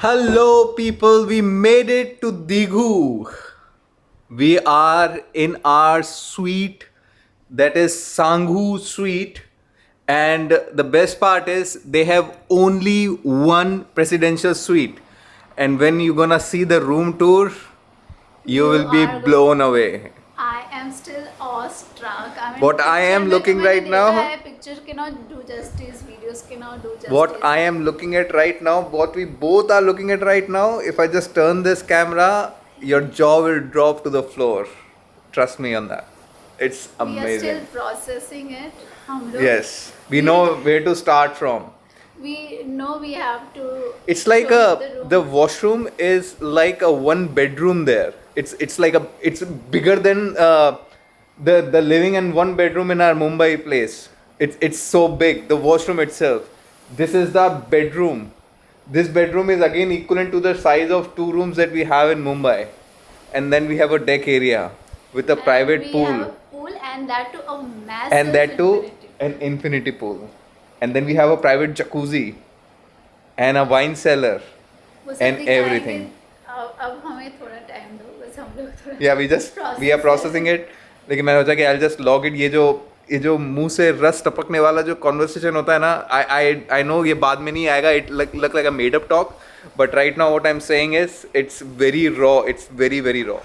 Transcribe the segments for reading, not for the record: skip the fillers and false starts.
Hello, people. We made it to Dighu. We are in our suite that is Sanghu suite. And the best part is they have only one presidential suite. And when you're gonna see the room tour, you You will be are going. blown away. I am still awestruck. I mean, What I picture am में तो looking मैंने right देखा now, है, picture cannot do justice, videos cannot do what justice. I am looking at right now, what we both are looking at right now, if I just turn this camera, your jaw will drop to the floor. Trust me on that. It's We are still amazing. processing it. हम लोग Yes, we know where to start from. we know we have to It's like show you a the the room. washroom is like a one bedroom there. It's like a it's bigger than the living and one bedroom in our Mumbai place. It's so big. The washroom itself. This is the bedroom. This bedroom is again equivalent to the size of two rooms that we have in Mumbai, and then we have a deck area with a And private we have pool, a pool and that to a and massive that too infinity an pool. infinity pool, and then we have a private jacuzzi and a wine cellar वो सब and दिखाएंगे. everything. अब हमें थोड़ा time दो, बस हम लोग थोड़ा Yeah, we are processing it. लेकिन मैंने सोचा कि I'll just log it. ये जो मुंह से रस टपकने वाला जो conversation होता है ना, I know ये बाद में नहीं आएगा. It look like a made up talk, but right now what I'm saying is it's very raw. It's very very raw.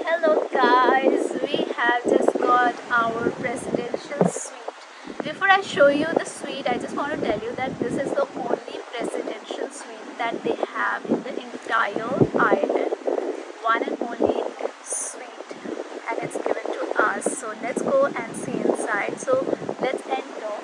Hello guys, we have just got our presidential suite. Before I show you the suite, I just want to tell you that this is the only presidential suite that they have in the entire island. One and only suite, and it's given to us. So let's go and see inside. So let's enter.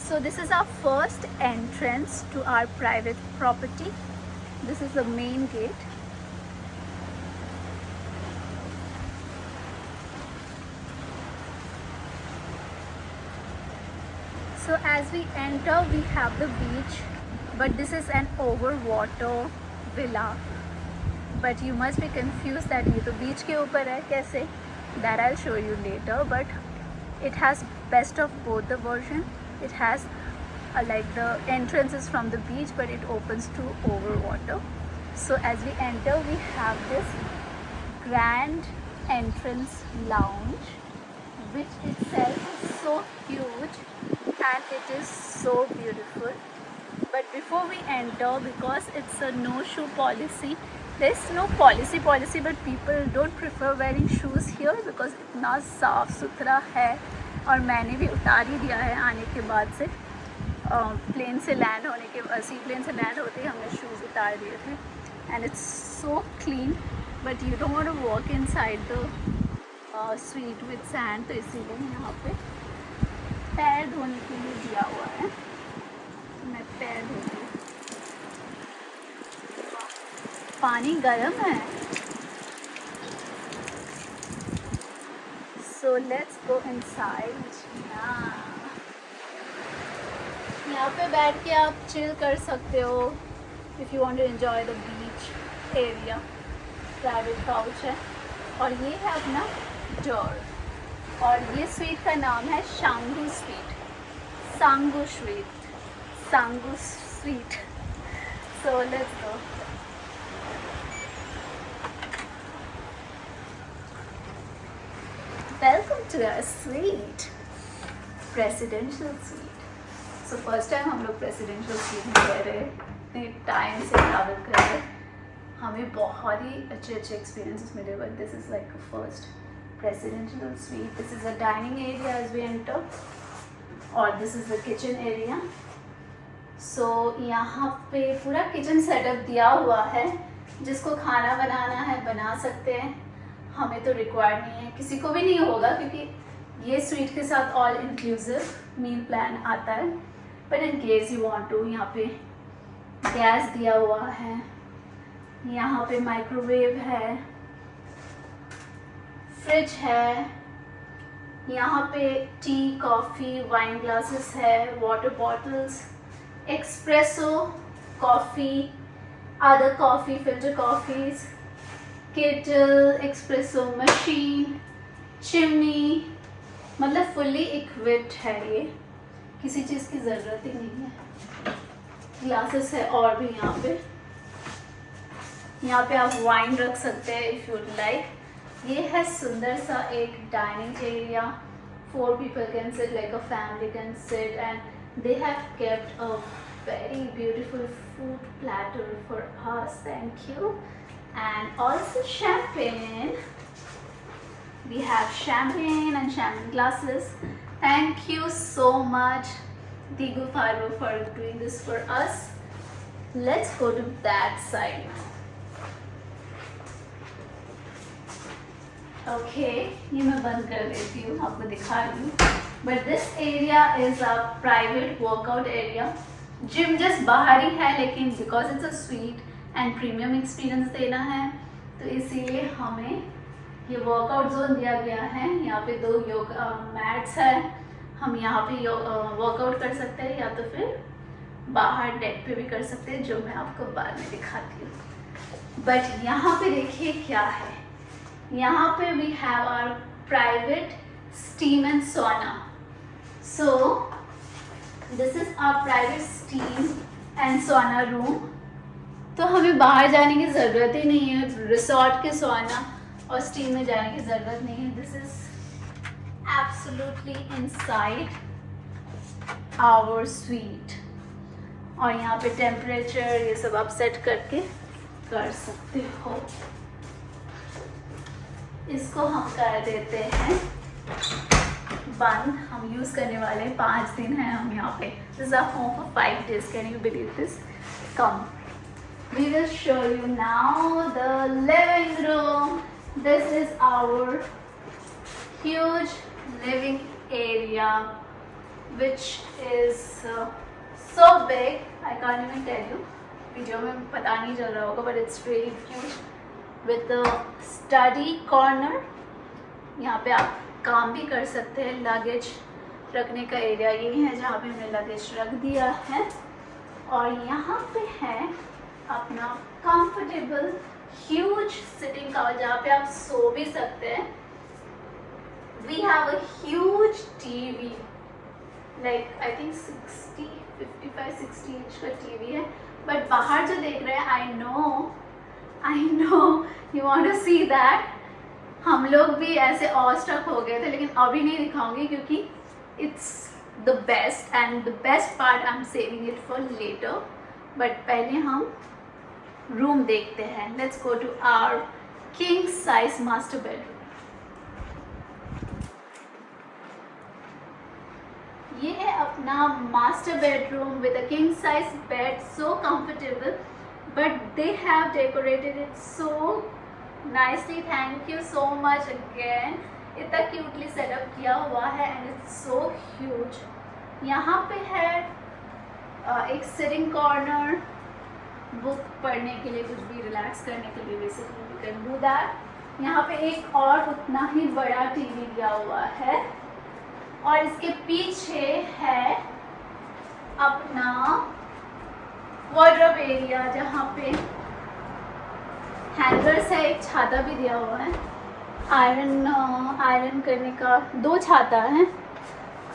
So this is our first entrance to our private property. This is the main gate. So as we enter, we have the beach, but this is an overwater villa. But you must be confused that ये तो beach के ऊपर है कैसे? That I'll show you later. But it has best of both the version. It has like the entrance is from the beach, but it opens to overwater. So as we enter, we have this grand entrance lounge, which itself is so huge and it is so beautiful. But before we enter, because it's a no shoe policy, there's no policy, but people don't prefer wearing shoes here because इतना साफ सुथरा है. और मैंने भी उतार ही दिया है आने के बाद से. प्लेन से लैंड होने के सी प्लेन से लैंड होते ही हमने शूज़ उतार दिए थे. And it's so clean, but you don't want to walk inside the suite with sand, तो इसीलिए यहाँ पे पैर धोने के लिए दिया हुआ है. मैं पैर धोती हूँ. पानी गर्म है. So let's go inside. यहाँ पे बैठ के आप चिल कर सकते हो if you want to enjoy the beach area. Private couch है और ये है अपना डोर. और ये स्वीट का नाम है शांगू स्वीट. सांगू स्वीट. सांगू sweet. So let's go. Welcome to our suite, presidential suite. So first time हम लोग presidential suite में रह रहे, इतने टाइम से ट्रैवल कर रहे, हमें बहुत ही अच्छे experiences मिले. But this is like a first presidential suite. This is a dining area as we enter, और this is the kitchen area. So यहाँ पे पूरा kitchen setup दिया हुआ है. जिसको खाना बनाना है बना सकते हैं. हमें तो रिक्वायर्ड नहीं है, किसी को भी नहीं होगा क्योंकि ये स्वीट के साथ ऑल इंक्लूसिव मील प्लान आता है. But in case you want to, यहाँ पे गैस दिया हुआ है, यहाँ पे माइक्रोवेव है, फ्रिज है, यहाँ पे टी कॉफ़ी वाइन ग्लासेस है, water bottles, espresso coffee, other coffee, filter coffees, kettle, espresso machine, chimney, मतलब फुल्ली इक्विप्ड है ये, किसी चीज़ की ज़रूरत ही नहीं है। ग्लासेस है और भी यहाँ पे आप वाइन रख सकते हैं इफ़ यू लाइक। ये है सुंदर सा एक dining area, 4 people can sit, like a family can sit, and they have kept a very beautiful food platter for us, thank you. And also champagne, we have champagne and champagne glasses. Thank you so much Digu Farvo for doing this for us. Let's go to that side. Okay, ये मैं बंद कर देती हूँ, आपको दिखा रही हूँ। But this area is a private workout area. Gym just बाहर ही है, लेकिन because it's a sweet and premium experience देना है, तो इसीलिए हमें ये वर्कआउट जोन दिया गया है। यहाँ पे 2 योगा मैट्स है, हम यहाँ पे वर्कआउट कर सकते हैं, या तो फिर बाहर डेक पे भी कर सकते हैं, जो मैं आपको बाद में दिखाती हूँ। बट यहाँ पे देखिए क्या है, यहाँ पे we have our private steam and sauna. So this is our private steam and sauna room. तो हमें बाहर जाने की ज़रूरत ही नहीं है, रिसोर्ट के sauna और steam में जाने की ज़रूरत नहीं है। This is absolutely inside our suite. और यहाँ पे टेम्परेचर ये सब आप सेट करके कर सकते हो। इसको हम कर देते हैं बंद। हम यूज़ करने वाले 5 दिन हैं हम यहाँ पे। This are home for 5 days, can you believe this? Come, we will show you now the living room. This is our huge living area which is so big, I can't even tell you. Video में पता नहीं चल रहा होगा, but it's really huge with the study corner। यहाँ पे आप काम भी कर सकते हैं। लगेज रखने का एरिया यही है जहाँ पे हमने लगेज रख दिया है, और यहाँ पे है अपना कंफर्टेबल ह्यूज सिटिंग कवर जहाँ पे आप सो भी सकते हैं। We have a huge TV, like I think 55-60 inch का टीवी है। बट बाहर जो देख रहे हैं, I know you want to see that. हम लोग भी ऐसे ऑस्ट्रक हो गए थे, लेकिन अभी नहीं दिखाऊंगी क्योंकि it's the best, and the best part I am saving it for later. But पहले हम रूम देखते हैं। Let's go to our king size master bedroom. ये है अपना master bedroom with a king size bed, so comfortable, but they have decorated it so nicely. Thank you so much again। इतना cutely setup किया हुआ है and it's so huge. यहाँ पे है एक सिटिंग कॉर्नर, बुक पढ़ने के लिए, कुछ भी रिलैक्स करने के लिए, basically you can do that. यहाँ पे एक और उतना ही बड़ा टीवी दिया हुआ है, और इसके पीछे है अपना वार्डरोब एरिया जहाँ पे हैंगर्स है, एक छाता भी दिया हुआ है आयरन करने का, 2 छाता हैं,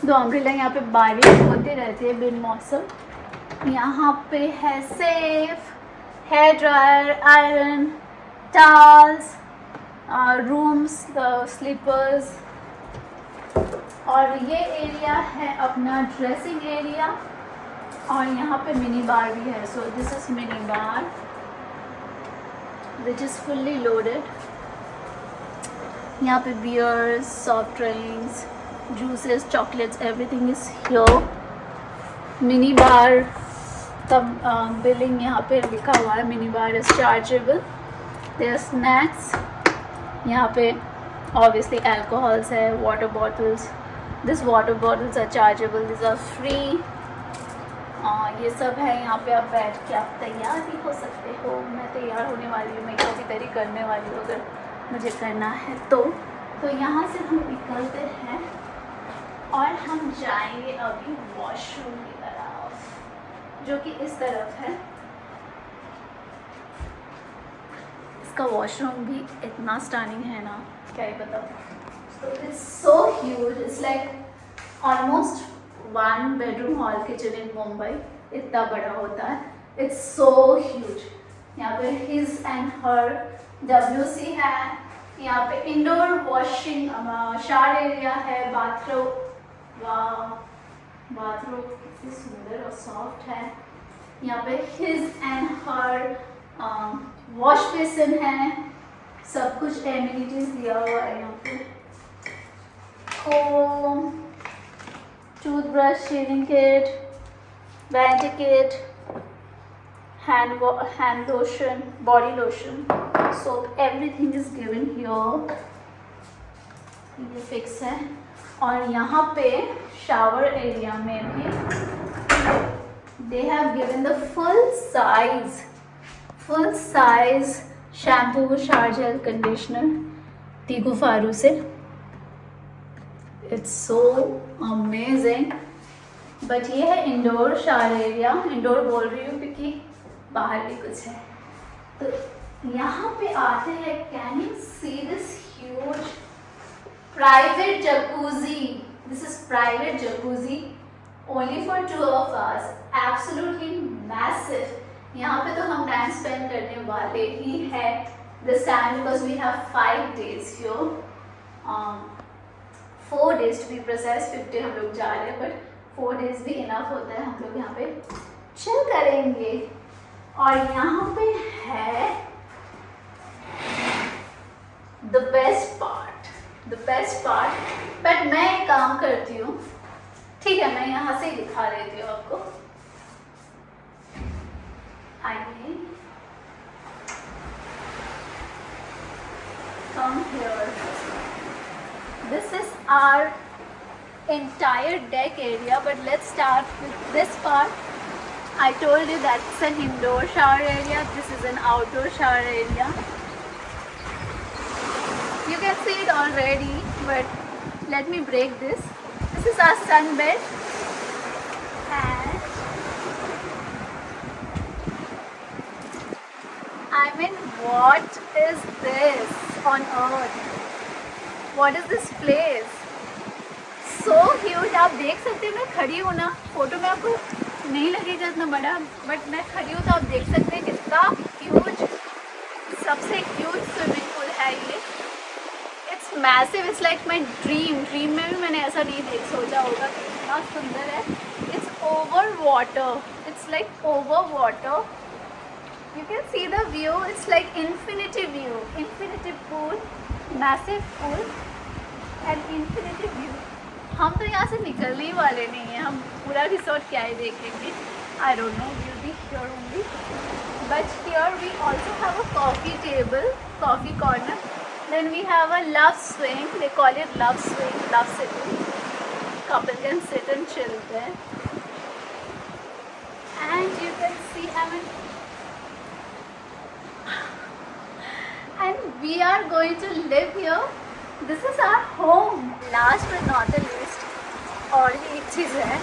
2 अम्ब्रेला। यहाँ पे बारिश होती रहती है बिन मौसम। यहाँ पे है safe, hair dryer, iron, towels, rooms, slippers. और ये एरिया है अपना ड्रेसिंग एरिया, और यहाँ पे मिनी बार भी है। So this is mini bar which is fully loaded. यहाँ पे beers, soft drinks, juices, chocolates, everything is here. Mini bar तब बिलिंग यहाँ पे लिखा हुआ है, mini bar is chargeable. There snacks, यहाँ पे ऑब्वियसली अल्कोहल्स है, water bottles. This water bottles are chargeable, this are free. ये सब है। यहाँ पे आप बैठ के आप तैयार भी हो सकते हो। मैं तैयार होने वाली हूँ, मैं कभी तरी करने वाली हूँ अगर मुझे करना है तो यहाँ से हम निकलते हैं और हम जाएंगे अभी वॉशरूम की तरफ, जो कि इस तरफ है। इसका वॉशरूम भी इतना स्टनिंग है ना, क्या ही बताऊँ। It's so huge. It's like almost one bedroom hall kitchen in Mumbai. इतना बड़ा होता है. It's so huge. यहाँ पे his and her WC है. यहाँ पे इंडोर वॉशिंग शावर एरिया है. बाथरूम, वाह, बाथरूम कितनी सुंदर और सॉफ्ट है. यहाँ पे his and her wash basin है. सब कुछ एमिनिटीज दिया हुआ है यहाँ पे. comb, toothbrush, shaving kit, vanity kit, hand lotion, body lotion, soap, everything is given here. ये फिक्स है. और यहाँ पे शावर एरिया में भी they have given the full size shampoo, shower gel, conditioner तीगू फारू से. It's so amazing. बट ये है इंडोर शावर एरिया. इंडोर बोल रही हूँ क्योंकि बाहर भी कुछ है. तो यहाँ पे आते हैं. Can you see this huge private jacuzzi. This is private jacuzzi only for 2 of us. Absolutely massive. यहाँ पे तो हम टाइम स्पेंड करने वाले ही है this time because we have 5 days here. 4 days to be precise. 50 हम लोग जा रहे हैं बट 4 days भी इनफ होता है. हम लोग यहाँ पे चिल करेंगे. और यहाँ पे है द बेस्ट पार्ट. बट मैं एक काम करती हूँ. ठीक है, मैं यहाँ से ही दिखा देती हूँ आपको. आइए, come here. This is our entire deck area, but let's start with this part. I told you that's an indoor shower area. This is an outdoor shower area. You can see it already, but let me break this. This is our sunbed. And I mean, what is this on earth? What is this place? So huge. आप देख सकते हैं. मैं खड़ी हूँ ना, photo में आपको नहीं लगेगा इतना बड़ा, बट मैं खड़ी हूँ तो आप देख सकते हैं कितना ह्यूज. सबसे ह्यूज स्विमिंग पूल है ये. It's massive. It's like my dream में भी मैंने ऐसा नहीं सोचा होगा कि इतना सुंदर है. It's over water. It's like over water. You can see the view. It's like infinity view. Infinity pool, massive pool, and infinity view. हम तो यहाँ से निकलने ही वाले नहीं हैं. हम पूरा रिसोर्ट क्या ही देखेंगे. I don't know. We'll be here only. But here we also have a coffee table, coffee corner. Then we have a love swing. They call it love swing, love sitting. Couple can sit and chill there. And you can see, I mean, and we are going to live here. This is our home. Last but not the least, और भी एक चीज़ है.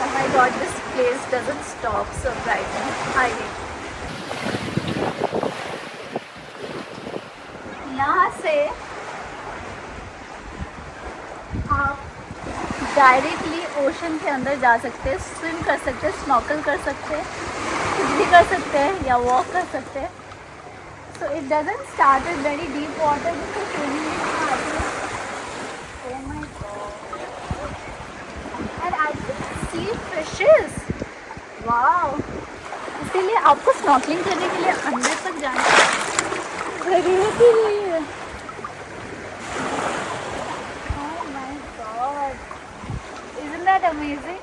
Oh my God, this place doesn't stop surprising. यहाँ से आप directly ocean के अंदर जा सकते हैं. स्विम कर सकते हैं, स्नॉर्कल कर सकते हैं, कुछ भी कर सकते हैं या वॉक कर सकते हैं. So it doesn't start at very deep water because swimming is hard. Oh my God! And I can see fishes. Wow! इसीलिए आपको स्नॉर्कलिंग करने के लिए अंदर तक जाने की ज़रूरत ही नहीं है. Oh my God! Isn't that amazing?